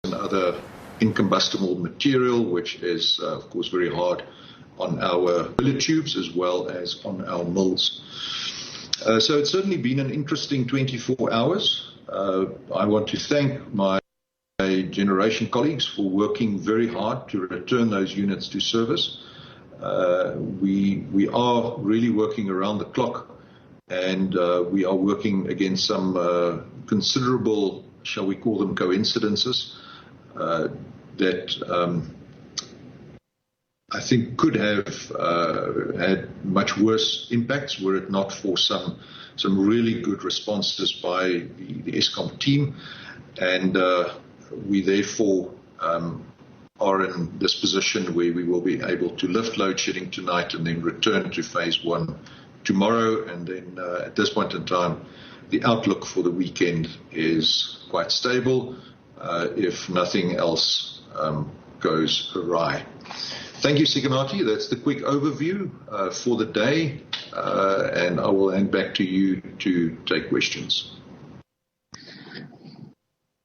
and other incombustible material, which is, of course, very hard on our billet tubes as well as on our mills. So it's certainly been an interesting 24 hours. I want to thank my generation colleagues for working very hard to return those units to service. We are really working around the clock, and we are working against some considerable, shall we call them, coincidences that I think could have had much worse impacts were it not for some really good responses by the Eskom team, and we therefore are in this position where we will be able to lift load shedding tonight and then return to phase one tomorrow. And then at this point in time, the outlook for the weekend is quite stable if nothing else goes awry. Thank you, Sikanati. That's the quick overview for the day, and I will hand back to you to take questions.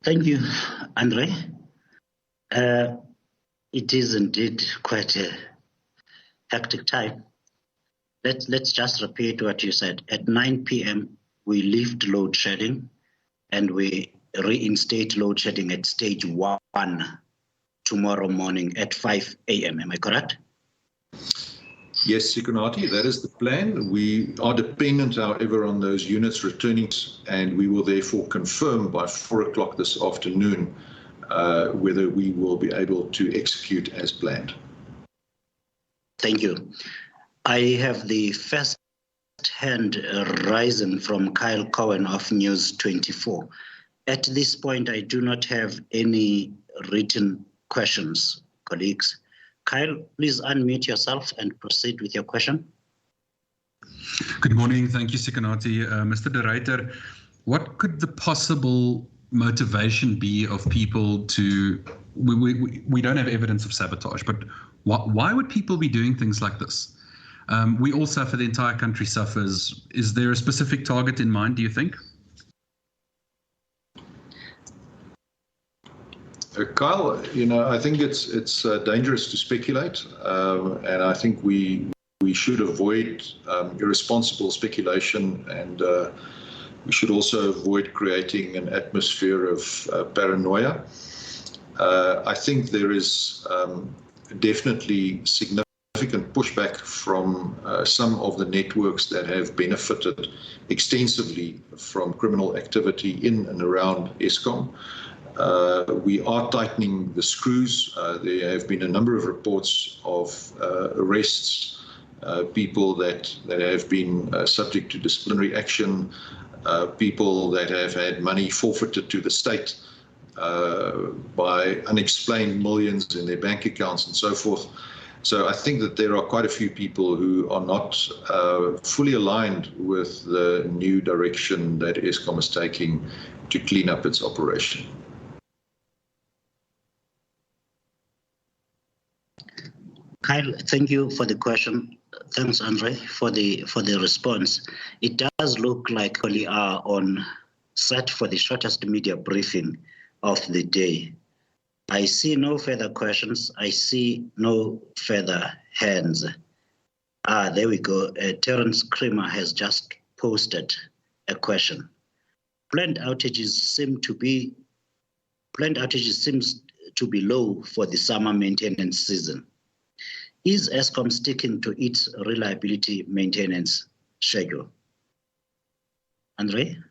Thank you, André. It is indeed quite a hectic time. Let's just repeat what you said. At 9 p.m., we lift load shedding, and we reinstate load shedding at stage 1 tomorrow morning at 5 a.m. Am I correct? Yes, Sikanati, that is the plan. We are dependent, however, on those units returning, and we will therefore confirm by 4 o'clock this afternoon whether we will be able to execute as planned. Thank you. I have the first hand rising from Kyle Cohen of News 24. At this point, I do not have any written questions, colleagues. Kyle, please unmute yourself and proceed with your question. Good morning. Thank you, Sikanati. Mr. De Ruyter, what could the possible motivation be of people to, we don't have evidence of sabotage, but why would people be doing things like this? We all suffer, the entire country suffers. Is there a specific target in mind, do you think? Kyle, I think it's dangerous to speculate, and I think we should avoid irresponsible speculation, and we should also avoid creating an atmosphere of paranoia. I think there is definitely significant pushback from some of the networks that have benefited extensively from criminal activity in and around Eskom. We are tightening the screws. There have been a number of reports of arrests, people that have been subject to disciplinary action, people that have had money forfeited to the state by unexplained millions in their bank accounts and so forth. So I think that there are quite a few people who are not fully aligned with the new direction that Eskom is taking to clean up its operation. Kyle, thank you for the question. Thanks, André, for the response. It does look like we are on set for the shortest media briefing of the day. I see no further questions. I see no further hands. There we go. Terence Creamer has just posted a question. Planned outages seems to be low for the summer maintenance season. Is Eskom sticking to its reliability maintenance schedule? André?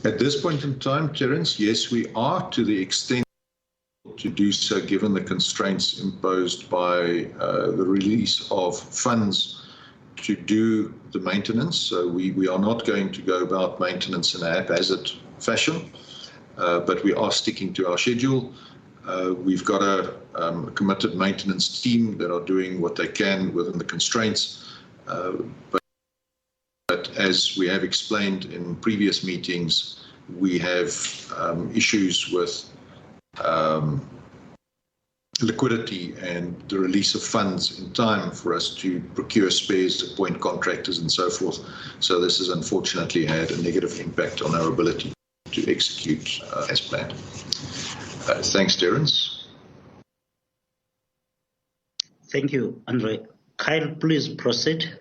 At this point in time, Terence, yes, we are to the extent to do so given the constraints imposed by the release of funds to do the maintenance. So we are not going to go about maintenance in a haphazard fashion, but we are sticking to our schedule. We've got a committed maintenance team that are doing what they can within the constraints. But as we have explained in previous meetings, we have issues with liquidity and the release of funds in time for us to procure spares, appoint contractors and so forth. So this has unfortunately had a negative impact on our ability to execute as planned. Thanks, Terence. Thank you, André. Kyle, please proceed.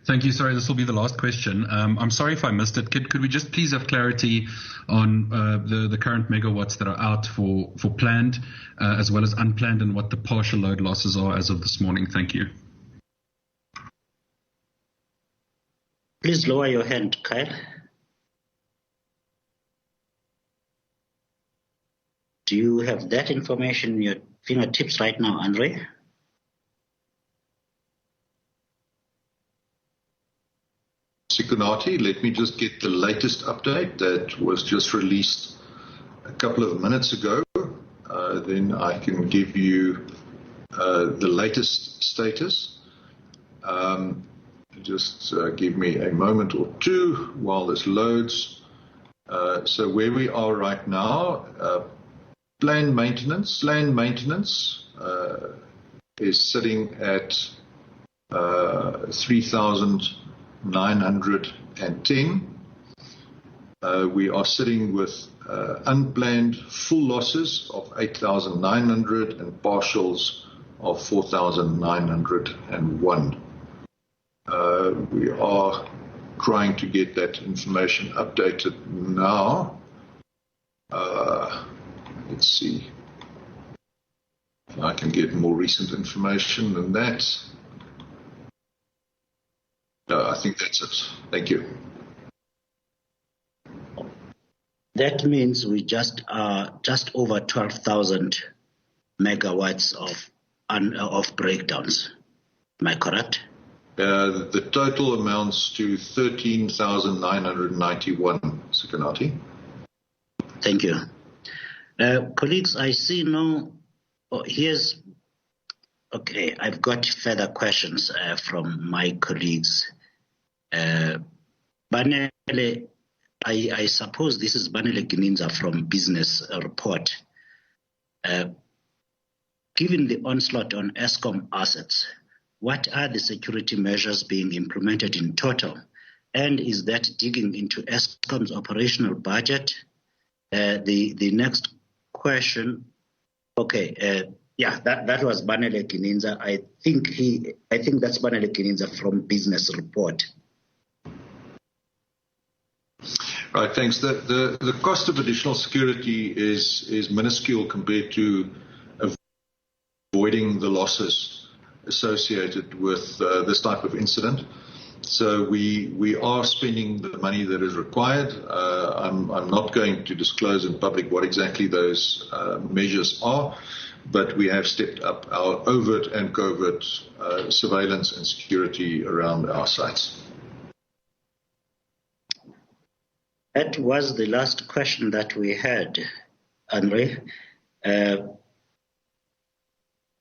Thank you. Sorry, this will be the last question. I'm sorry if I missed it. Could we just please have clarity on the current megawatts that are out for planned as well as unplanned, and what the partial load losses are as of this morning? Thank you. Please lower your hand, Kyle. Do you have that information in your fingertips right now, André? Sikunati, let me just get the latest update that was just released a couple of minutes ago. Then I can give you the latest status. Just give me a moment or two while this loads. So where we are right now, land maintenance is sitting at 3,910. We are sitting with unplanned full losses of 8,900 and partials of 4,901. We are trying to get that information updated now. Let's see if I can get more recent information than that. No, I think that's it. Thank you. That means we just over 12,000 megawatts of breakdowns. Am I correct? The total amounts to 13,991, Sikunati. Thank you. Colleagues, I see no... Oh, here's... Okay, I've got further questions from my colleagues. Banele, I suppose this is Banele Gininza from Business Report. Given the onslaught on Eskom assets, what are the security measures being implemented in total? And is that digging into Eskom's operational budget? The next question, okay, yeah, that was Banele Gininza. I think that's Banele Gininza from Business Report. Right, thanks. The cost of additional security is minuscule compared to avoiding the losses associated with this type of incident. So we are spending the money that is required. I'm not going to disclose in public what exactly those measures are, but we have stepped up our overt and covert surveillance and security around our sites. That was the last question that we had, André.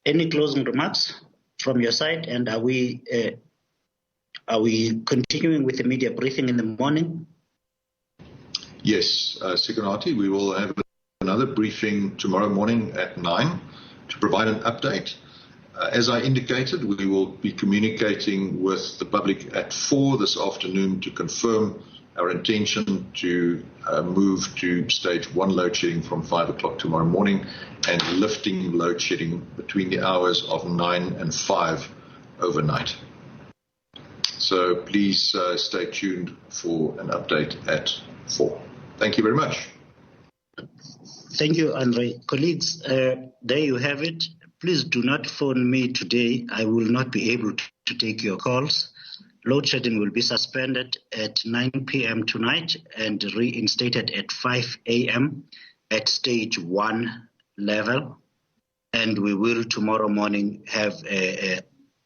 Any closing remarks from your side? And are we continuing with the media briefing in the morning? Yes, Sikunati, we will have another briefing tomorrow morning at 9 to provide an update. As I indicated, we will be communicating with the public at 4 this afternoon to confirm our intention to move to stage 1 load shedding from 5 o'clock tomorrow morning and lifting load shedding between the hours of 9 and 5 overnight. So please stay tuned for an update at 4. Thank you very much. Thank you, André. Colleagues, there you have it. Please do not phone me today. I will not be able to take your calls. Load shedding will be suspended at 9 p.m. tonight and reinstated at 5 a.m. at stage 1 level. And we will tomorrow morning have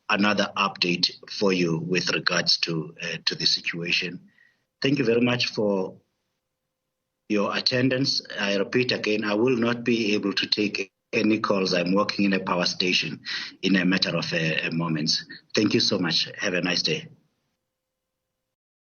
another update for you with regards to the situation. Thank you very much for your attendance. I repeat again, I will not be able to take any calls. I'm working in a power station in a matter of moments. Thank you so much. Have a nice day.